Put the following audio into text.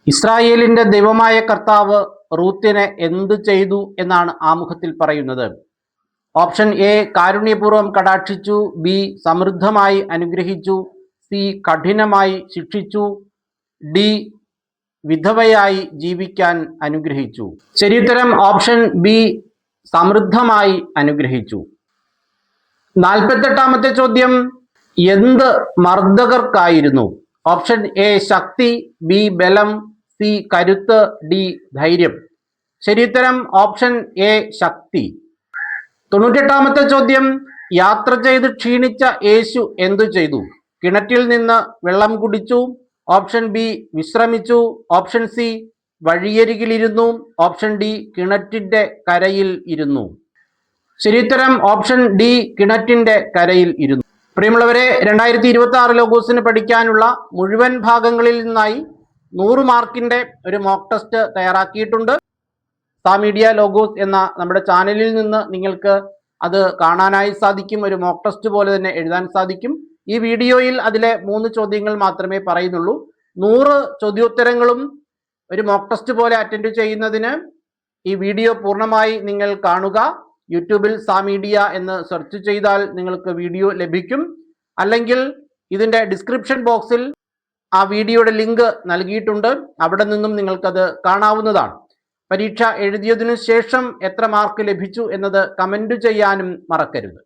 ഇസ്രായേലിന്റെ ദൈവമായ കർത്താവ് റൂത്തിനെ എന്തു ചെയ്തു എന്നാണ് ആമുഖത്തിൽ പറയുന്നത്. ഓപ്ഷൻ എ കാരുണ്യപൂർവ്വം കടാക്ഷിച്ചു, ബി സമൃദ്ധമായി അനുഗ്രഹിച്ചു, സി കഠിനമായി ശിക്ഷിച്ചു, ഡി വിധവയായി ജീവിക്കാൻ അനുഗ്രഹിച്ചു. ശരിയുത്തരം ഓപ്ഷൻ ബി സമൃദ്ധമായി അനുഗ്രഹിച്ചു. 48ാമത്തെ ചോദ്യം, എന്ത് മർദ്ദകർക്കായിരുന്നു? ഓപ്ഷൻ എ ശക്തി, ബി ബലം, സി കരുത്ത്, ഡി ധൈര്യം. ശരിയുത്തരം ഓപ്ഷൻ എ ശക്തി. 98ാമത്തെ ചോദ്യം, യാത്ര ചെയ്ത് ക്ഷീണിച്ച യേശു എന്തു ചെയ്തു? കിണറ്റിൽ നിന്ന് വെള്ളം കുടിച്ചു, ഓപ്ഷൻ ബി വിശ്രമിച്ചു, ഓപ്ഷൻ സി വഴിയരികിലിരുന്നു, ഓപ്ഷൻ ഡി കിണറ്റിന്റെ കരയിൽ ഇരുന്നു. ശരിയുത്തരം ഓപ്ഷൻ ഡി കിണറ്റിന്റെ കരയിൽ ഇരുന്നു. പ്രിയമുള്ളവരെ, 2026 ലോഗോസിന് പഠിക്കാനുള്ള മുഴുവൻ ഭാഗങ്ങളിൽ നിന്നായി 100 മാർക്കിന്റെ ഒരു മോക്ക് ടെസ്റ്റ് തയ്യാറാക്കിയിട്ടുണ്ട്. സാമീഡിയ ലോഗോസ് എന്ന നമ്മുടെ ചാനലിൽ നിന്ന് നിങ്ങൾക്ക് അത് കാണാനായി സാധിക്കും. ഒരു മോക്ക് ടെസ്റ്റ് പോലെ തന്നെ എഴുതാൻ സാധിക്കും. ഈ വീഡിയോയിൽ അതിലെ 3 ചോദ്യങ്ങൾ മാത്രമേ പറയുന്നുള്ളൂ. 100 ചോദ്യോത്തരങ്ങളും ഒരു മോക്ക് ടെസ്റ്റ് പോലെ അറ്റൻഡ് ചെയ്യുന്നതിന് ഈ വീഡിയോ പൂർണ്ണമായി നിങ്ങൾ കാണുക. യൂട്യൂബിൽ സാമീഡിയ എന്ന് സെർച്ച് ചെയ്താൽ നിങ്ങൾക്ക് വീഡിയോ ലഭിക്കും. അല്ലെങ്കിൽ ഇതിൻ്റെ ഡിസ്ക്രിപ്ഷൻ ബോക്സിൽ ആ വീഡിയോയുടെ ലിങ്ക് നൽകിയിട്ടുണ്ട്. അവിടെ നിന്നും നിങ്ങൾക്കത് കാണാവുന്നതാണ്. പരീക്ഷ എഴുതിയതിനു ശേഷം എത്ര മാർക്ക് ലഭിച്ചു എന്നത് കമൻറ്റ് ചെയ്യാനും മറക്കരുത്.